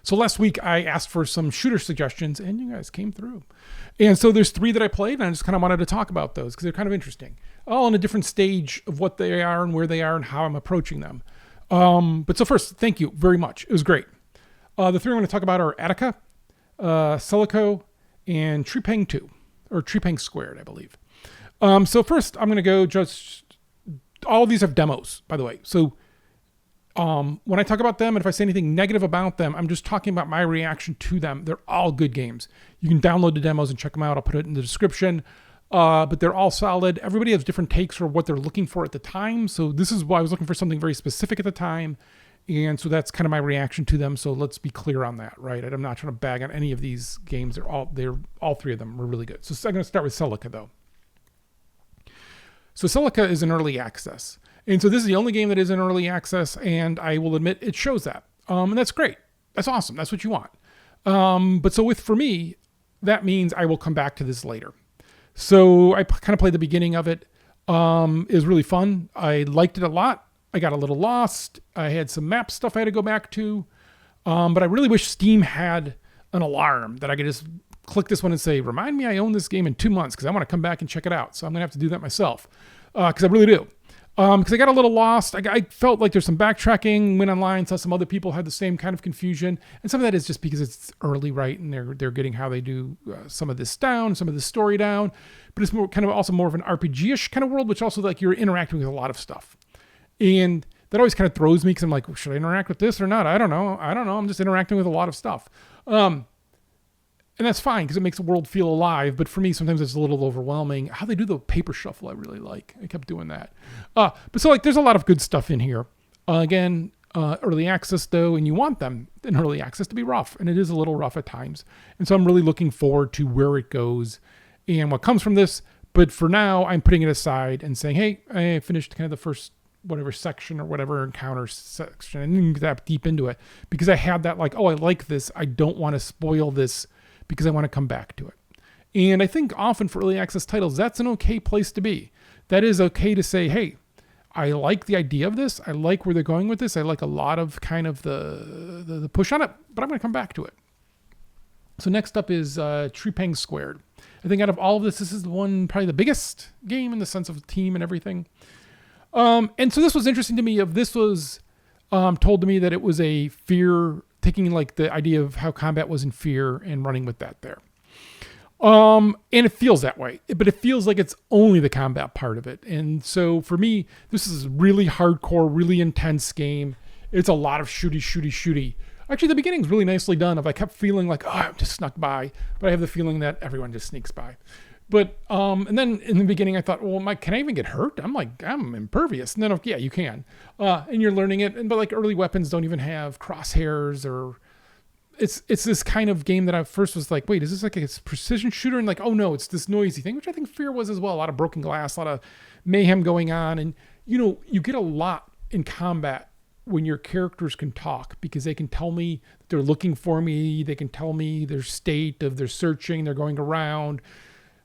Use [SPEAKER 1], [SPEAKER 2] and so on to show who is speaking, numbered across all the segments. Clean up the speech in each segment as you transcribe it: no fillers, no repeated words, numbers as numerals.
[SPEAKER 1] So last week I asked for some shooter suggestions and you guys came through. And so there's 3 that I played and I just kind of wanted to talk about those because they're kind of interesting. All in a different stage of what they are and where they are and how I'm approaching them. But so first, thank you very much. It was great. The 3 I'm going to talk about are ADACA, Selaco, and Trepang 2, or Trepang Squared, I believe. So first, I'm going to go just, all of these have demos, by the way. So when I talk about them, and if I say anything negative about them, I'm just talking about my reaction to them. They're all good games. You can download the demos and check them out. I'll put it in the description. But they're all solid. Everybody has different takes for what they're looking for at the time. So this is why I was looking for something very specific at the time. And so that's kind of my reaction to them. So let's be clear on that, right? I'm not trying to bag on any of these games. They're all 3 of them were really good. So I'm going to start with Selaco though. So Selaco is in early access. And so this is the only game that is in early access. And I will admit it shows that. And that's great. That's awesome. That's what you want. But so for me, that means I will come back to this later. So I kind of played the beginning of it. It was really fun. I liked it a lot. I got a little lost. I had some map stuff I had to go back to. But I really wish Steam had an alarm that I could just click this one and say, remind me I own this game in 2 months because I want to come back and check it out. So I'm going to have to do that myself because I really do. Because I got a little lost. I felt like there's some backtracking, went online, saw some other people had the same kind of confusion. And some of that is just because it's early, right? And they're getting how they do some of this down, some of this story down. But it's more kind of also more of an RPG-ish kind of world, which also like you're interacting with a lot of stuff. And that always kind of throws me because I'm like, should I interact with this or not? I don't know. I'm just interacting with a lot of stuff. And that's fine because it makes the world feel alive. But for me, sometimes it's a little overwhelming. How they do the paper shuffle, I really like. I kept doing that. But so like, there's a lot of good stuff in here. Again, early access though, and you want them in early access to be rough. And it is a little rough at times. And so I'm really looking forward to where it goes and what comes from this. But for now, I'm putting it aside and saying, hey, I finished kind of the first whatever section or whatever encounter section. I didn't get that deep into it because I had that like, oh, I like this. I don't want to spoil this because I want to come back to it. And I think often for early access titles, that's an okay place to be. That is okay to say, hey, I like the idea of this. I like where they're going with this. I like a lot of kind of the push on it, but I'm going to come back to it. So next up is Trepang Squared. I think out of all of this is the one, probably the biggest game in the sense of team and everything. And so this was interesting to me. This was told to me that it was a fear, taking like the idea of how combat was in fear and running with that there. And it feels that way, but it feels like it's only the combat part of it. And so for me, this is a really hardcore, really intense game. It's a lot of shooty. Actually, the beginning's really nicely done. I kept feeling like, oh, I just snuck by, but I have the feeling that everyone just sneaks by. But, and then in the beginning I thought, well, can I even get hurt? I'm impervious. And then, yeah, you can. And you're learning it. But like early weapons don't even have crosshairs or it's this kind of game that I first was like, wait, is this like a precision shooter? And like, oh no, it's this noisy thing, which I think Fear was as well. A lot of broken glass, a lot of mayhem going on. And, you get a lot in combat when your characters can talk because they can tell me that they're looking for me. They can tell me their state of they're searching, they're going around.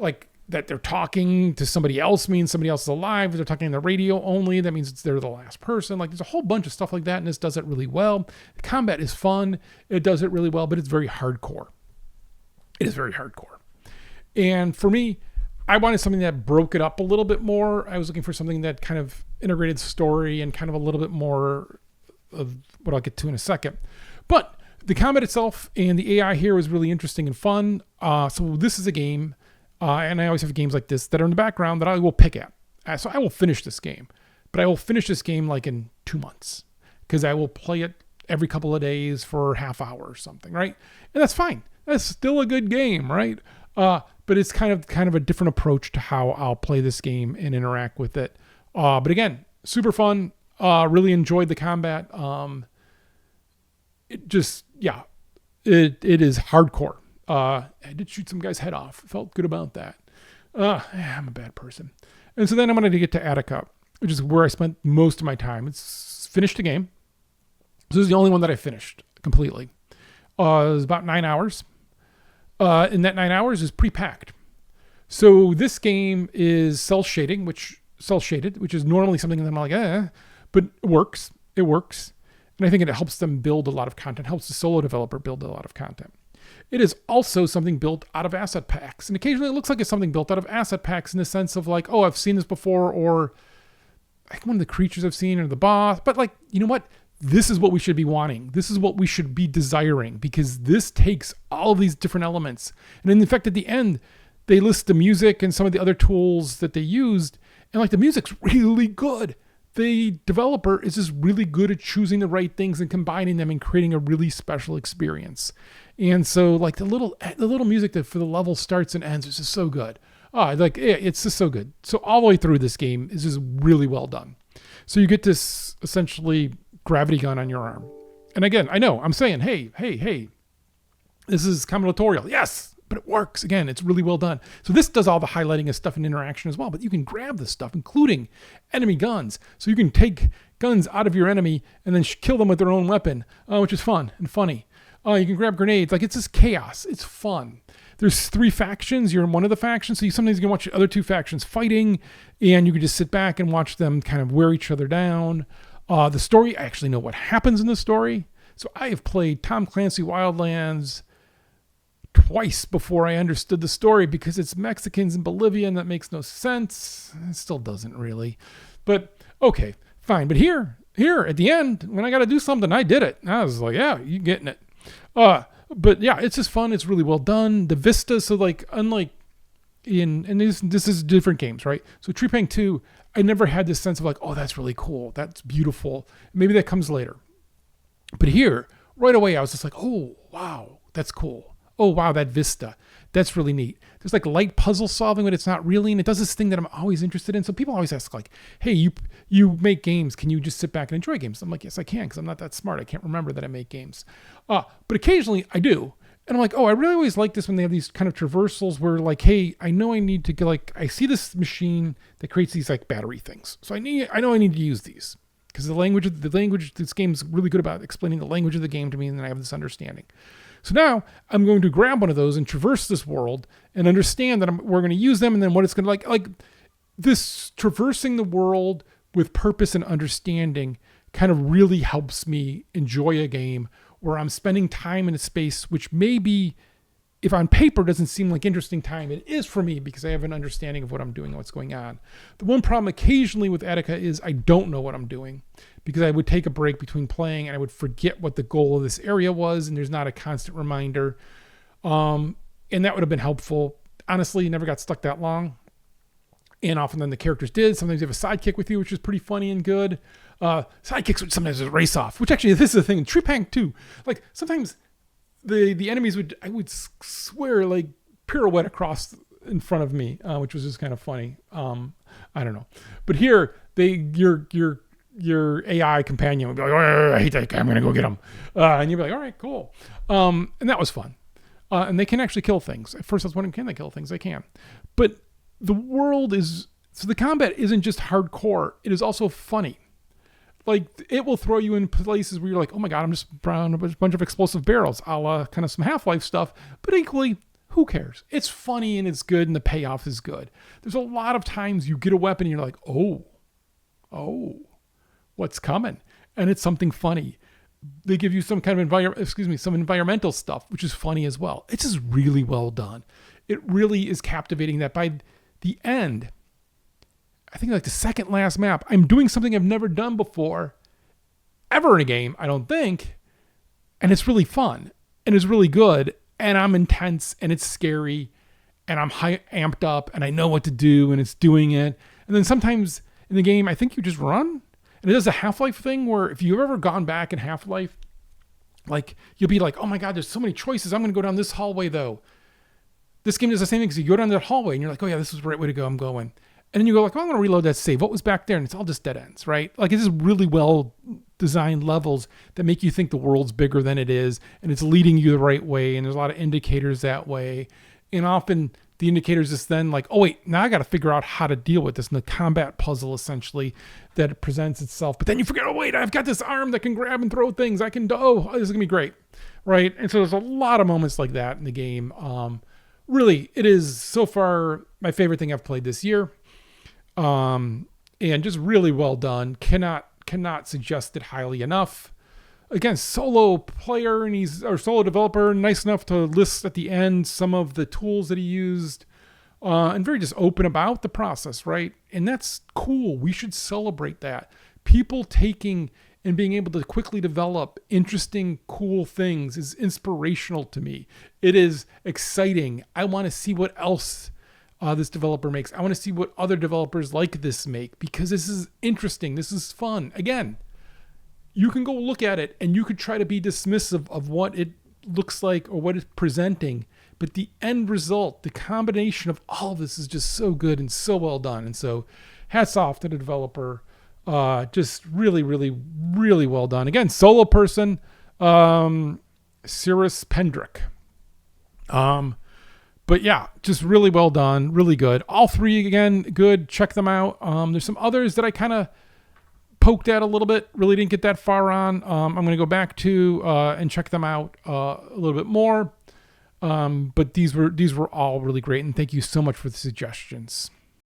[SPEAKER 1] Like that they're talking to somebody else means somebody else is alive. If they're talking on the radio only, that means they're the last person. Like there's a whole bunch of stuff like that, and this does it really well. The combat is fun. It does it really well, but it's very hardcore. It is very hardcore. And for me, I wanted something that broke it up a little bit more. I was looking for something that kind of integrated story and kind of a little bit more of what I'll get to in a second. But the combat itself and the AI here was really interesting and fun. So this is a game. And I always have games like this that are in the background that I will pick at. So I will finish this game, but I will finish this game like in 2 months because I will play it every couple of days for half hour or something, right? And that's fine. That's still a good game, right? But it's kind of a different approach to how I'll play this game and interact with it. But again, super fun. Really enjoyed the combat. It is hardcore. I did shoot some guy's head off. Felt good about that. I'm a bad person. And so then I'm going to get to ADACA, which is where I spent most of my time. It's finished the game. This is the only one that I finished completely. It was about 9 hours. And that 9 hours is pre-packed. So this game is cel-shaded, which is normally something that I'm like, but it works. It works. And I think it helps them build a lot of content, helps the solo developer build a lot of content. It is also something built out of asset packs. And occasionally it looks like it's something built out of asset packs in the sense of like, oh, I've seen this before, or like one of the creatures I've seen, or the boss. But like, you know what? This is what we should be wanting. This is what we should be desiring, because this takes all of these different elements. And in fact, at the end, they list the music and some of the other tools that they used. And like the music's really good. The developer is just really good at choosing the right things and combining them and creating a really special experience. And so like the little music that for the level starts and ends is just so good. It's just so good. So all the way through, this game is just really well done. So you get this essentially gravity gun on your arm. And again, I know I'm saying, hey, this is combinatorial. Yes, but it works. Again, it's really well done. So this does all the highlighting of stuff and interaction as well, but you can grab this stuff, including enemy guns. So you can take guns out of your enemy and then kill them with their own weapon, which is fun and funny. You can grab grenades. Like, it's just chaos. It's fun. There's 3 factions. You're in one of the factions. So you sometimes can watch the other 2 factions fighting, and you can just sit back and watch them kind of wear each other down. The story, I actually know what happens in the story. So I have played Tom Clancy Wildlands twice before I understood the story, because it's Mexicans in Bolivia and that makes no sense. It still doesn't really. But okay, fine. But here at the end, when I got to do something, I did it. I was like, yeah, you getting it. But yeah, it's just fun. It's really well done. The vista, so like unlike and this is different games, right? So Treepang 2, I never had this sense of like, oh, that's really cool. That's beautiful. Maybe that comes later. But here, right away, I was just like, oh, wow, that's cool. Oh, wow, that vista. That's really neat. There's like light puzzle solving, but it's not really. And it does this thing that I'm always interested in. So people always ask like, hey, you make games. Can you just sit back and enjoy games? I'm like, yes, I can, because I'm not that smart. I can't remember that I make games. But occasionally I do. And I'm like, oh, I really always like this when they have these kind of traversals where like, hey, I know I need to get like, I see this machine that creates these like battery things. So I know I need to use these, because the language, this game's really good about explaining the language of the game to me, and then I have this understanding. So now I'm going to grab one of those and traverse this world and understand that we're going to use them, and then what it's going to like this traversing the world with purpose and understanding kind of really helps me enjoy a game where I'm spending time in a space which maybe, if on paper doesn't seem like interesting time, it is for me because I have an understanding of what I'm doing and what's going on. The one problem occasionally with ADACA is I don't know what I'm doing, because I would take a break between playing and I would forget what the goal of this area was, and there's not a constant reminder. And that would have been helpful. Honestly, you never got stuck that long. And often then the characters did. Sometimes you have a sidekick with you, which is pretty funny and good. Sidekicks would sometimes race off, which actually, this is the thing in Treepang 2. Like sometimes the enemies I would swear, like pirouette across in front of me, which was just kind of funny. I don't know. But here, your AI companion would be like, oh, I hate that guy, I'm going to go get him. And you'd be like, all right, cool. And that was fun. And they can actually kill things. At first I was wondering, can they kill things? They can. But the world so the combat isn't just hardcore, it is also funny. Like, it will throw you in places where you're like, oh my God, I'm just around a bunch of explosive barrels, a la kind of some Half-Life stuff. But equally, who cares? It's funny and it's good and the payoff is good. There's a lot of times you get a weapon and you're like, oh, what's coming? And it's something funny. They give you some kind of some environmental stuff, which is funny as well. It's just really well done. It really is captivating that by the end, I think like the second last map, I'm doing something I've never done before, ever in a game, I don't think. And it's really fun and it's really good. And I'm intense and it's scary and I'm amped up and I know what to do and it's doing it. And then sometimes in the game, I think you just run. And it does a Half-Life thing where if you've ever gone back in Half-Life, like you'll be like, oh my God, there's so many choices. I'm going to go down this hallway though. This game does the same thing. So you go down that hallway and you're like, oh yeah, this is the right way to go. I'm going. And then you go like, oh, I'm going to reload that save. What was back there? And it's all just dead ends, right? Like it's just really well designed levels that make you think the world's bigger than it is. And it's leading you the right way. And there's a lot of indicators that way. And often the indicators is then like, oh wait, now I got to figure out how to deal with this. And the combat puzzle essentially that it presents itself. But then you forget, oh wait, I've got this arm that can grab and throw things. This is going to be great. Right. And so there's a lot of moments like that in the game. Really, it is so far my favorite thing I've played this year. And just really well done. Cannot suggest it highly enough. again, solo player and he's or solo developer, nice enough to list at the end some of the tools that he used, and very just open about the process, right? And that's cool. We should celebrate that. People taking and being able to quickly develop interesting, cool things is inspirational to me. It is exciting. I want to see what else this developer makes. I want to see what other developers like this make, because this is interesting. This is fun. Again, you can go look at it and you could try to be dismissive of what it looks like or what it's presenting, but the end result, the combination of all of this is just so good and so well done. And so hats off to the developer. Just really, really, really well done. Again, solo person, Cirrus Pendrick. But yeah, just really well done, really good. All three, again, good. Check them out. There's some others that I kind of poked at a little bit, really didn't get that far on. I'm going to go back to and check them out a little bit more. But these were all really great, and thank you so much for the suggestions.